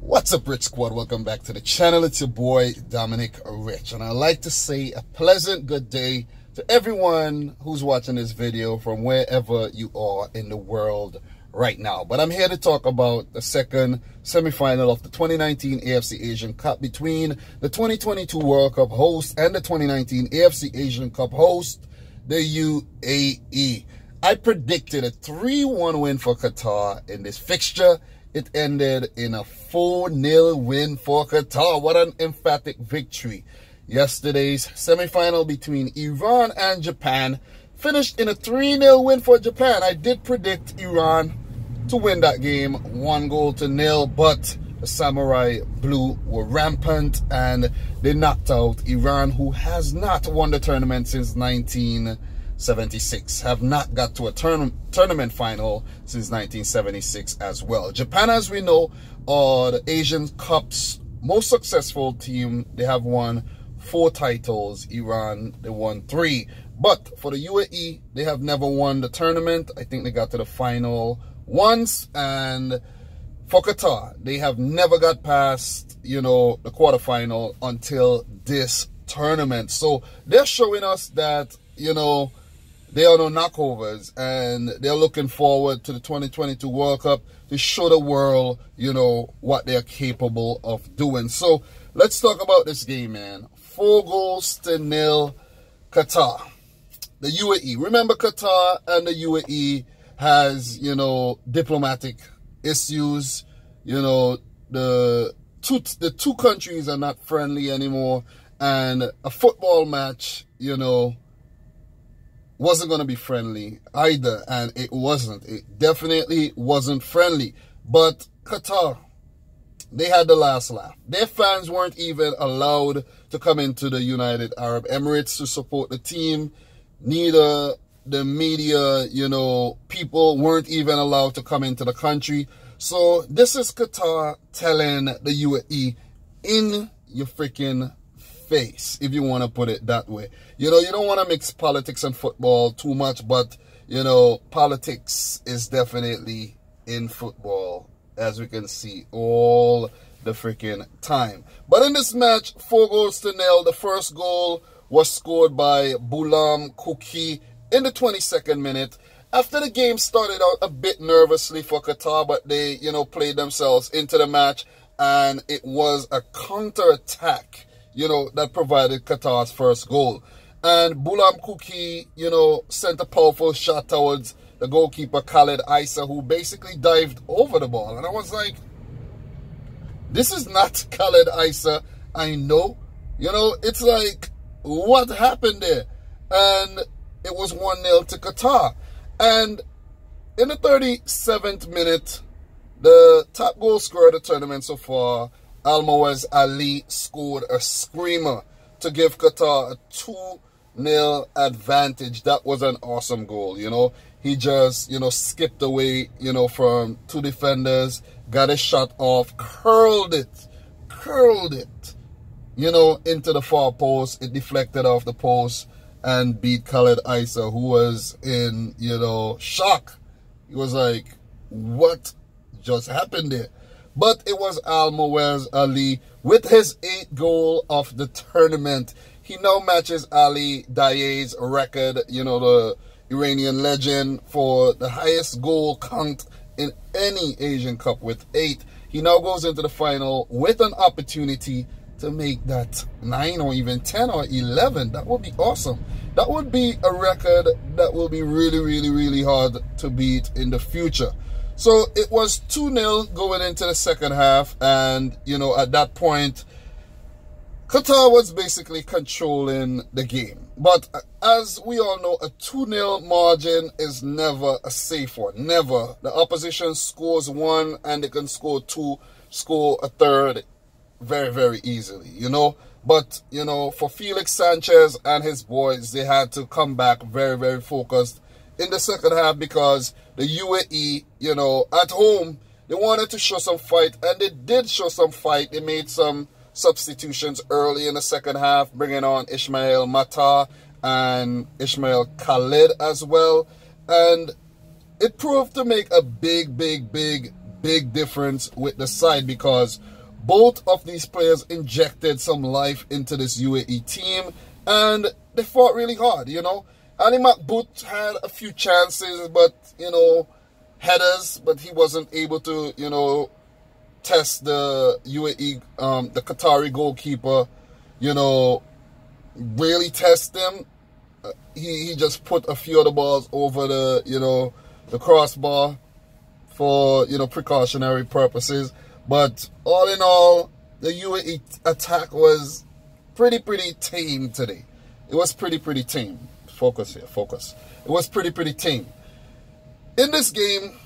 What's up, Rich Squad? Welcome back to the channel. It's your boy Dominic Rich, and I'd like to say a pleasant good day to everyone who's watching this video from wherever you are in the world right now. But I'm here to talk about the second semi-final of the 2019 AFC Asian Cup between the 2022 World Cup host and the 2019 AFC Asian Cup host, the UAE. I predicted a 3-1 win for Qatar in this fixture. It ended in a 4-0 win for Qatar. What an emphatic victory. Yesterday's semi-final between Iran and Japan finished in a 3-0 win for Japan. I did predict Iran to win that game 1-0, but the Samurai Blue were rampant and they knocked out Iran, who has not won the tournament since 1976, have not got to a tournament final since 1976 as well. Japan, as we know, are the Asian Cup's most successful team. They have won 4 titles. Iran, they won 3. But for the UAE, they have never won the tournament. I think they got to the final once. And for Qatar, they have never got past, the quarterfinal until this tournament. So they're showing us that, they are no knockovers, and they're looking forward to the 2022 World Cup to show the world, what they're capable of doing. So let's talk about this game, man. 4-0 Qatar. The UAE. Remember, Qatar and the UAE has, diplomatic issues. The two countries are not friendly anymore, and a football match, wasn't going to be friendly either, and it wasn't. It definitely wasn't friendly. But Qatar, they had the last laugh. Their fans weren't even allowed to come into the United Arab Emirates to support the team. Neither the media, people weren't even allowed to come into the country. So this is Qatar telling the UAE in your freaking face, if you want to put it that way. You don't want to mix politics and football too much, but politics is definitely in football, as we can see all the freaking time. But in this match, 4-0. The first goal was scored by Bulam Kuki in the 22nd minute. After the game started out a bit nervously for Qatar, but they played themselves into the match, and it was a counter-attack that provided Qatar's first goal. And Bulam Kuki, sent a powerful shot towards the goalkeeper Khaled Isa, who basically dived over the ball. And I was like, this is not Khaled Isa I know. It's like, what happened there? And it was 1-0 to Qatar. And in the 37th minute, the top goal scorer of the tournament so far, Almoez Ali, scored a screamer to give Qatar a 2-0 advantage. That was an awesome goal, He just, skipped away, from 2 defenders, got a shot off, curled it, into the far post. It deflected off the post and beat Khaled Isa, who was in, shock. He was like, what just happened there? But it was Almoez Ali with his 8th goal of the tournament. He now matches Ali Daye's record, the Iranian legend, for the highest goal count in any Asian Cup with 8. He now goes into the final with an opportunity to make that 9 or even 10 or 11. That would be awesome. That would be a record that will be really, really, really hard to beat in the future. So it was 2-0 going into the second half, and, at that point, Qatar was basically controlling the game. But as we all know, a 2-0 margin is never a safe one. Never. The opposition scores 1 and they can score 2, score a third very, very easily, But, for Felix Sanchez and his boys, they had to come back very, very focused in the second half, because the UAE, at home, they wanted to show some fight, and they did show some fight. They made some substitutions early in the second half, bringing on Ismail Mata and Ismail Khalid as well. And it proved to make a big difference with the side, because Both of these players injected some life into this UAE team, and they fought really hard, you know. Ali Makbout had a few chances, but, you know, headers, but he wasn't able to, you know, test the UAE, the Qatari goalkeeper, you know, really test him. He just put a few of the balls over the, you know, the crossbar for, you know, precautionary purposes. But all in all, the UAE attack was pretty tame today. It was pretty tame. Focus here, focus. It was pretty tame. In this game,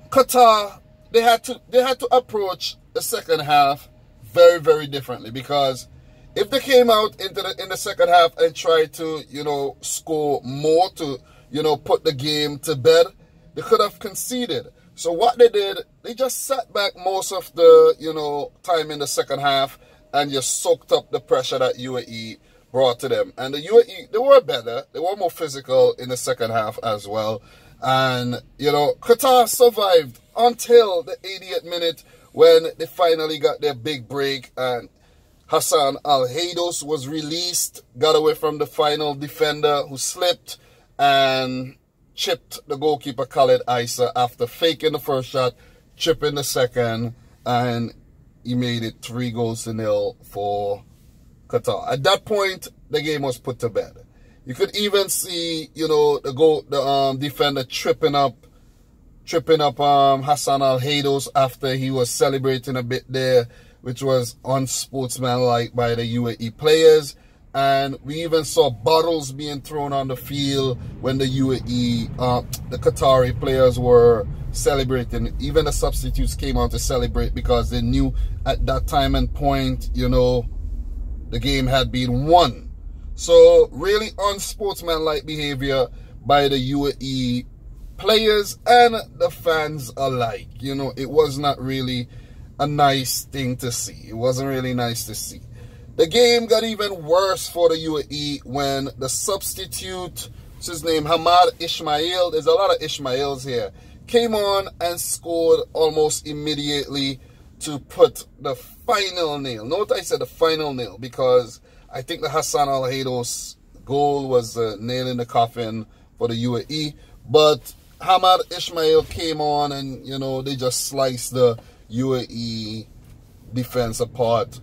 Qatar, they had to approach the second half very differently, because if they came out in the second half and tried to, you know, score more to, you know, put the game to bed, they could have conceded. So what they did, they just sat back most of the, you know, time in the second half and just soaked up the pressure that UAE brought to them. And the UAE, they were better. They were more physical in the second half as well. And, you know, Qatar survived until the 80th minute when they finally got their big break, and Hassan Al-Haydos was released, got away from the final defender who slipped and chipped the goalkeeper Khaled Isa after faking the first shot, chipping the second, and he made it 3-0 for Qatar. At that point, the game was put to bed. You could even see, you know, the defender tripping up Hassan Al-Haydos after he was celebrating a bit there, which was unsportsmanlike by the UAE players. And we even saw bottles being thrown on the field when the the Qatari players were celebrating. Even the substitutes came out to celebrate because they knew at that time and point, you know, the game had been won. So really unsportsmanlike behavior by the UAE players and the fans alike. You know, it was not really a nice thing to see. It wasn't really nice to see. The game got even worse for the UAE when the substitute, what's his name, Hamad Ismail, there's a lot of Ismails here, came on and scored almost immediately to put the final nail. Note I said the final nail, because I think the Hassan Al-Haydos goal was the nail in the coffin for the UAE. But Hamad Ismail came on and, you know, they just sliced the UAE defense apart.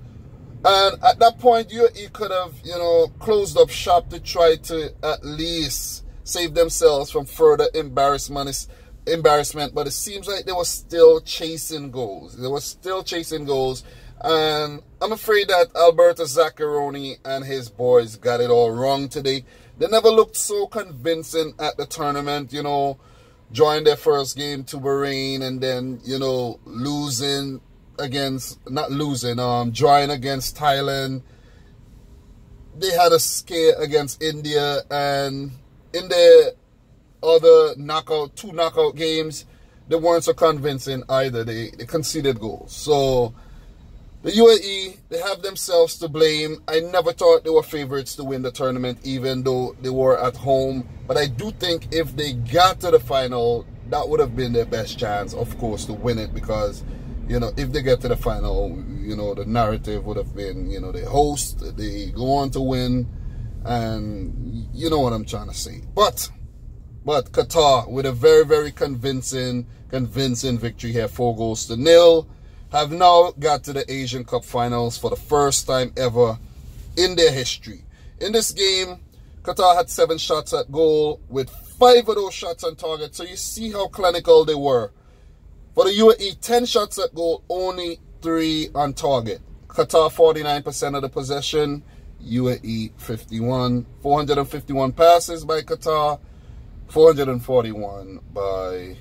And at that point, UAE could have, you know, closed up shop to try to at least save themselves from further embarrassment. But it seems like they were still chasing goals. And I'm afraid that Alberto Zaccheroni and his boys got it all wrong today. They never looked so convincing at the tournament, you know, drawing their first game to Bahrain and then, you know, drawing against Thailand. They had a scare against India, and in their other two knockout games, they weren't so convincing either. They conceded goals. So the UAE, they have themselves to blame. I never thought they were favorites to win the tournament, even though they were at home. But I do think if they got to the final, that would have been their best chance, of course, to win it. Because, you know, if they get to the final, you know, the narrative would have been, you know, they host, they go on to win. And you know what I'm trying to say. But Qatar, with a very convincing victory here, 4-0, have now got to the Asian Cup finals for the first time ever in their history. In this game, Qatar had 7 shots at goal, with 5 of those shots on target. So you see how clinical they were. For the UAE, 10 shots at goal, only 3 on target. Qatar 49% of the possession, UAE 51. 451 passes by Qatar, 441 by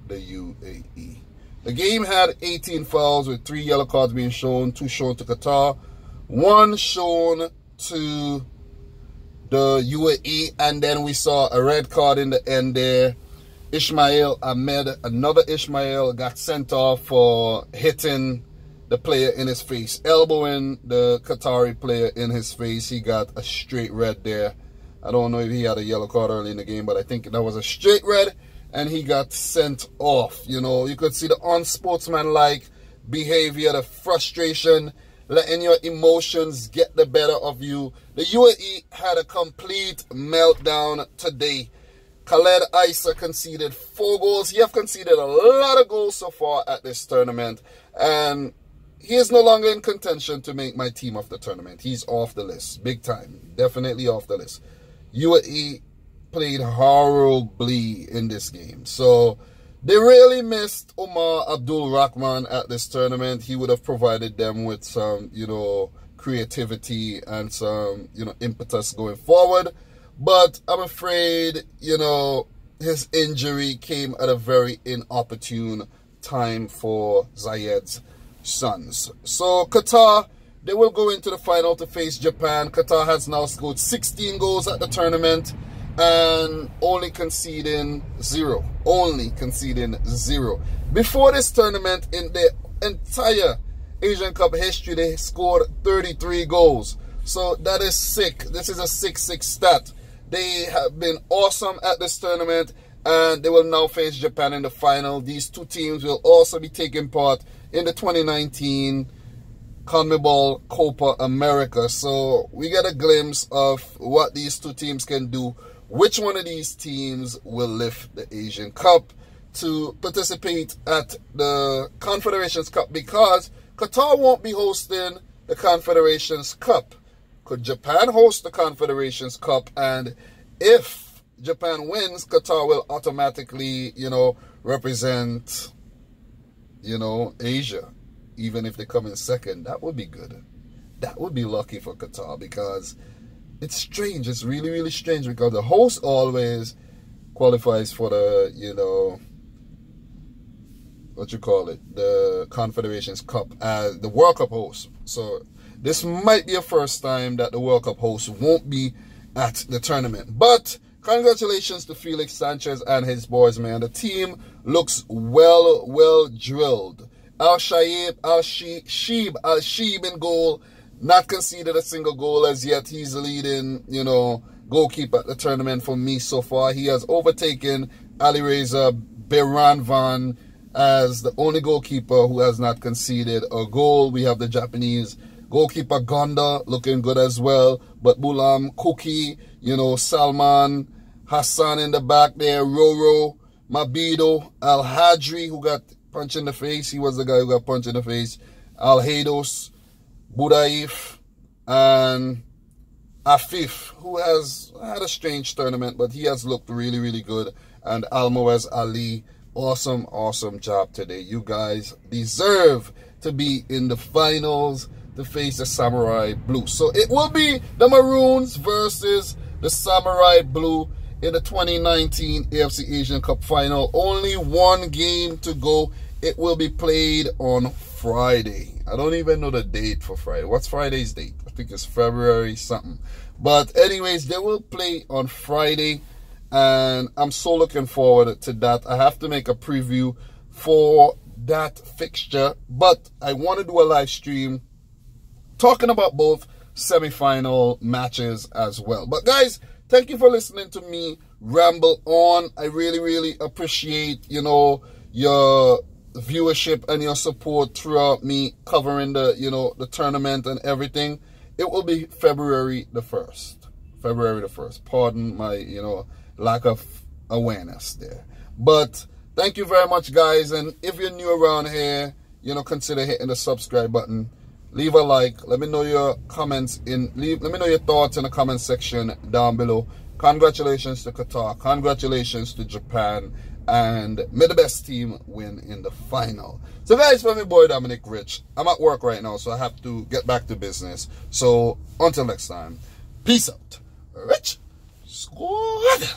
the UAE. The game had 18 fouls, with 3 yellow cards being shown, 2 shown to Qatar, 1 shown to the UAE, and then we saw a red card in the end there. Ismail Ahmed, another Ismail, got sent off for hitting the player in his face, elbowing the Qatari player in his face. He got a straight red there. I don't know if he had a yellow card early in the game, but I think that was a straight red, and he got sent off. You know, you could see the unsportsmanlike behavior, the frustration, letting your emotions get the better of you. The UAE had a complete meltdown today. Khaled Isa conceded 4 goals. He have conceded a lot of goals so far at this tournament. And he is no longer in contention to make my team of the tournament. He's off the list. Big time. Definitely off the list. UAE played horribly in this game. So they really missed Omar Abdul Rahman at this tournament. He would have provided them with some, creativity and some, impetus going forward. But I'm afraid, his injury came at a very inopportune time for Zayed's Sons. So Qatar, they will go into the final to face Japan. Qatar has now scored 16 goals at the tournament and only conceding 0. Only conceding 0. Before this tournament, in the entire Asian Cup history, they scored 33 goals. So that is sick. This is a 6-6 stat. They have been awesome at this tournament, and they will now face Japan in the final. These two teams will also be taking part in the 2019 CONMEBOL Copa America. So we get a glimpse of what these two teams can do. Which one of these teams will lift the Asian Cup to participate at the Confederations Cup, because Qatar won't be hosting the Confederations Cup. Could Japan host the Confederations Cup? And if Japan wins, Qatar will automatically, represent, Asia. Even if they come in second, that would be good. That would be lucky for Qatar, because it's strange. It's really, really strange, because the host always qualifies for the, the Confederations Cup as the World Cup host. So this might be a first time that the World Cup host won't be at the tournament. But congratulations to Felix Sanchez and his boys, man. The team looks well drilled. Al-Sheeb in goal. Not conceded a single goal as yet. He's the leading, goalkeeper at the tournament for me so far. He has overtaken Ali Reza Biranvan as the only goalkeeper who has not conceded a goal. We have the Japanese goalkeeper Gonda looking good as well. But Bulam, Kuki, Salman, Hassan in the back there, Roro, Mabido, Al-Hadri, who got punched in the face. He was the guy who got punched in the face. Al-Hados, Budaif, and Afif, who has had a strange tournament, but he has looked really, really good. And Almoez Ali, awesome job today. You guys deserve to be in the finals to face the Samurai Blue. So it will be the Maroons versus the Samurai Blue in the 2019 AFC Asian Cup final. Only one game to go. It will be played on Friday. I don't even know the date for Friday. What's Friday's date? I think it's February something. But anyways, they will play on Friday, and I'm so looking forward to that. I have to make a preview for that fixture, but I want to do a live stream talking about both semi-final matches as well. But guys, thank you for listening to me ramble on. I really appreciate, your viewership and your support throughout me covering the, the tournament and everything. It will be February the 1st. February the 1st. Pardon my, lack of awareness there. But thank you very much, guys. And if you're new around here, consider hitting the subscribe button. Leave a like. Let me know your comments let me know your thoughts in the comment section down below. Congratulations to Qatar. Congratulations to Japan. And may the best team win in the final. So guys, for me boy Dominic Rich, I'm at work right now, so I have to get back to business. So until next time, peace out. Rich Squad.